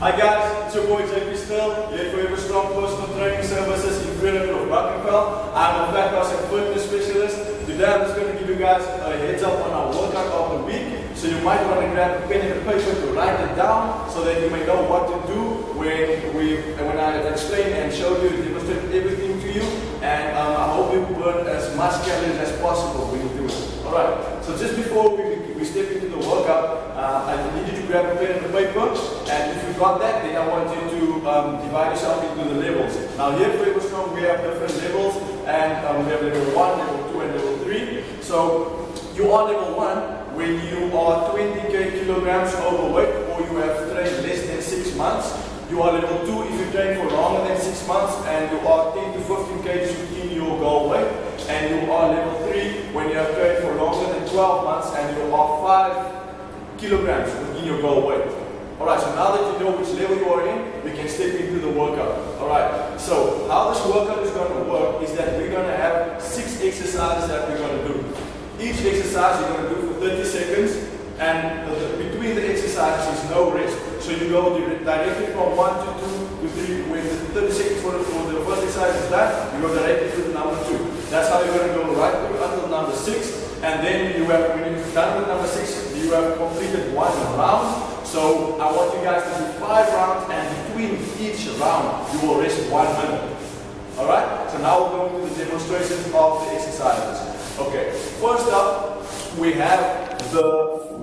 Hi guys, it's your boy JP Steyl, here for Strong Personal Training Services in Brackenfell Brackenfell. I'm a fat and fitness specialist. Today I'm just going to give you guys a heads up on our workout of the week. So you might want to grab a pen and a paper to write it down so that you may know what to do when I explain and show you, demonstrate everything to you. And I hope you burn as much calories as possible when you do it. Alright, so just before we step into the workout, I need you to grab a pen and a paper, and if you've got that, then I want you to divide yourself into the levels. Now here for Strong we have different levels, and we have level 1, level 2 and level 3. So you are level 1 when you are 20 kilograms overweight or you have trained less than 6 months. You are level 2 if you train for longer than 6 months and you are 10 to 15 kg within your goal weight. And you are level 3 when you have trained for longer than 12 months and you are 5 kilograms within your goal weight. Alright, so now that you know which level you are in, we can step into the workout. Alright, so how this workout is going to work is that we're going to have 6 exercises that we're going to do. Each exercise you're going to do for 30 seconds, and between the exercises is no rest. So you go directly from 1 to 2 to 3. When the 30 seconds for the first exercise is done, you go directly to the number 2. That's how you're going to go right through until number 6. And then you have, when you've done with number 6, you have completed 1 round. So I want you guys to do 5 rounds, and between each round you will rest 1 minute. Alright? So now we'll go into the demonstration of the exercises. Okay, first up we have the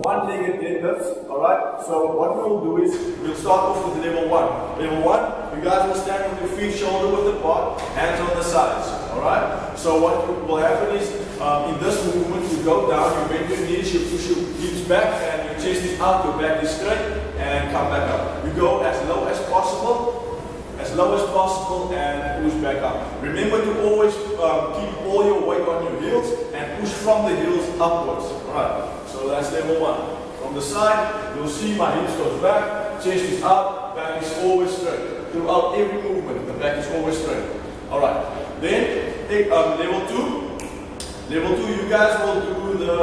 one-legged deadlifts. Alright? So what we will do is we'll start off with level 1. Level 1, you guys will stand with your feet shoulder width apart, hands on the sides. Alright? So what will happen is in this movement you go down, you bend your knees, you push your hips back and your chest is out, your back is straight, and come back up. You go as low as possible and push back up. Remember to always keep all your weight on your heels and push from the heels upwards. Alright, so that's level 1. From the side, you'll see my hips goes back, chest is up, back is always straight. Throughout every movement, the back is always straight. Alright, then level 2. Level 2, you guys will do the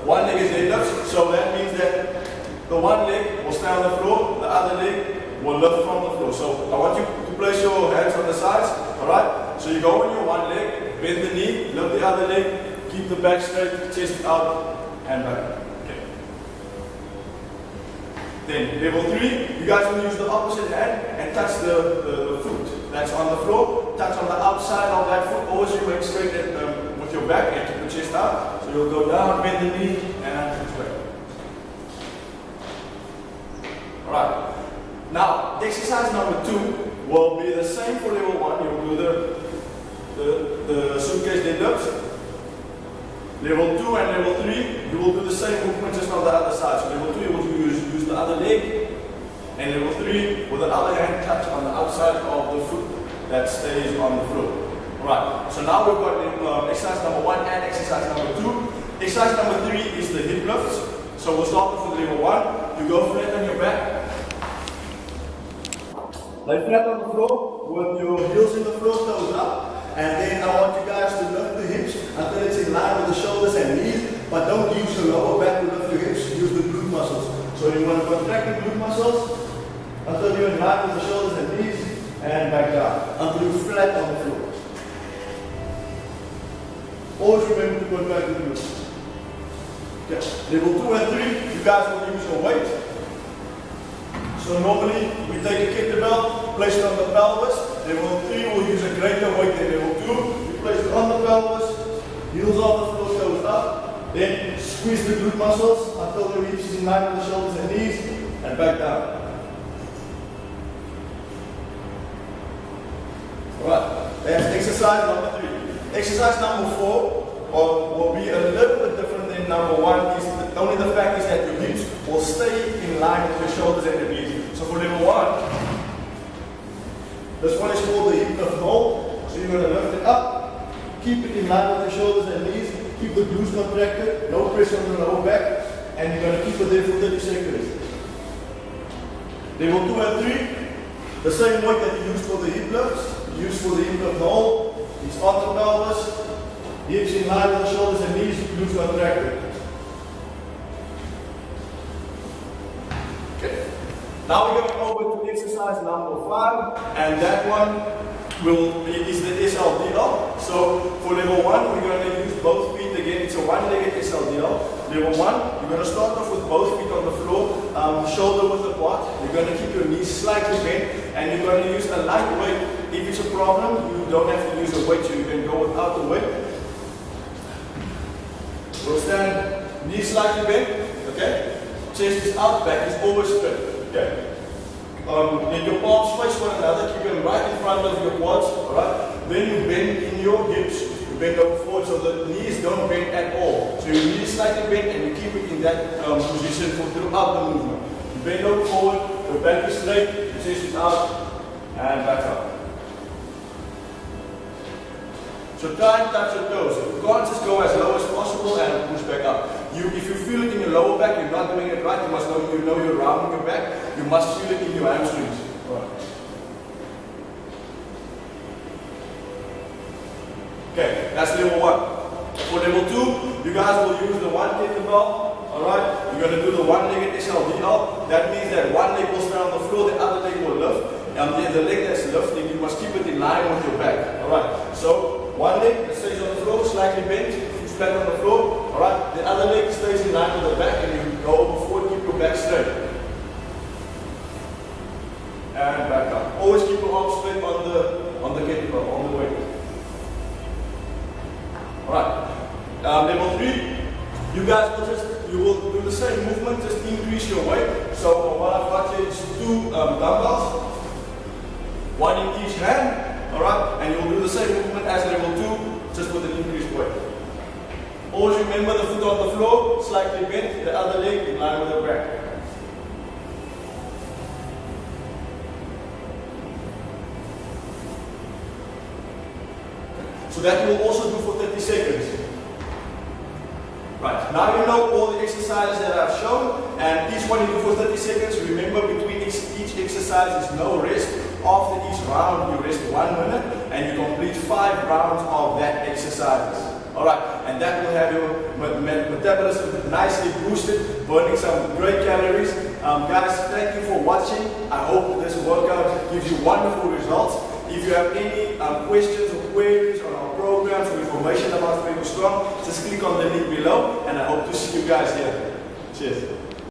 one-legged deadlifts. So that means that the one leg will stay on the floor, the other leg will lift from the floor. So I want you to place your hands on the sides. Alright? So you go on your one leg, bend the knee, lift the other leg, keep the back straight, chest out, and back. Okay. Then level 3, you guys will use the opposite hand and touch the foot that's on the floor. Touch on the outside of that foot. Always remain straight with your back and keep the chest out. So you'll go down, bend the knee, and push back. Alright. Now, exercise number 2 will be the same for level 1. You'll do the suitcase deadlifts. Level 2 and level 3, you will do the same movement just on the other side. So level 2, you will use the other leg. And level 3, with the other hand, touch on the outside of the foot that stays on the floor. Alright, so now we've got exercise number 1 and exercise number 2. Exercise number 3 is the hip lifts. So we'll start off with level 1. You go flat on your back. Lay flat on the floor with your heels in the floor, toes up. And then I want you guys to lift the hips until it's in line with the shoulders and knees. But don't use the lower back to lift your hips, use the glute muscles. So you want to contract the glute muscles until you're in line with the shoulders and knees, and back down until you're flat on the floor. Always remember to contract the glutes. Okay. Level 2 and 3, you guys will use your weight. So normally we take a kettlebell, place it on the pelvis. Level 3 will use a greater weight than level 2. You place it on the pelvis, heels on the floor, toes up. Then squeeze the glute muscles until your hips is in line with the shoulders and knees, and back down. Alright, that's exercise number 3. Exercise number 4 will be a little bit different than number 1. Only the fact is that your hips will stay in line with your shoulders and your knees. So for level 1, this one is called the hip lift hold. So you're going to lift it up, keep it in line with your shoulders and knees, keep the glutes contracted, no pressure on the lower back, and you're going to keep it there for 30 seconds. Level 2 and 3, the same weight that you use for the hip lifts, you use for the hip lift hold. It's on the pelvis, hips in line with the shoulders and knees, glutes contracted. Okay. Now we're going over to exercise number 5, and that one is the SLDL. So for level 1, we're going to use both feet again. It's a one-legged SLDL. Level 1, you're going to start off with both feet on the floor, shoulder width apart. You're going to keep your knees slightly bent, and you're going to use a light weight. If it's a problem, you don't have to use a weight, so you can go without the weight. We'll stand, knees slightly bent, okay? Chest is out, back is always straight, okay? Then your palms face one another, keep them right in front of your quads, alright? Then you bend in your hips, you bend over forward so the knees don't bend at all. So your knees slightly bent and you keep it in that position for throughout the movement. You bend over forward, your back is straight, your chest is out, and back up. So try and touch your toes. If you can't, just go as low as possible and push back up. If you feel it in your lower back, you're not doing it right. You must know you're rounding your back. You must feel it in your hamstrings. Right. Okay, that's level 1. For level 2, you guys will use the one kettlebell. Alright, you're going to do the one-legged SLDL. That means that one leg will stay on the floor, the other leg will lift. And the leg that's lifting, you must keep it in line with your back. Alright, so one leg that stays on the floor, slightly bent, flat on the floor. Alright, the other leg stays in line with the back, and you go over forward, keep your back straight. And back up. Always keep your arms straight on the kettlebell, on the weight. Alright. Level 3, you guys will do the same movement, just increase your weight. So what I've got here is 2 dumbbells, 1 in each hand. Alright, and you'll do the same movement as level 2, just with an increased weight. Always remember the foot on the floor, slightly bent, the other leg in line with the back. So that you will also do for 30 seconds. Right, now you know all the exercises that I've shown, and each one you do for 30 seconds. Remember, between each exercise is no rest. After each round, you rest 1 minute, and you complete 5 rounds of that exercise. Alright, and that will have your metabolism nicely boosted, burning some great calories. Guys, thank you for watching. I hope this workout gives you wonderful results. If you have any questions or queries on our programs or information about Strong, just click on the link below, and I hope to see you guys here. Cheers.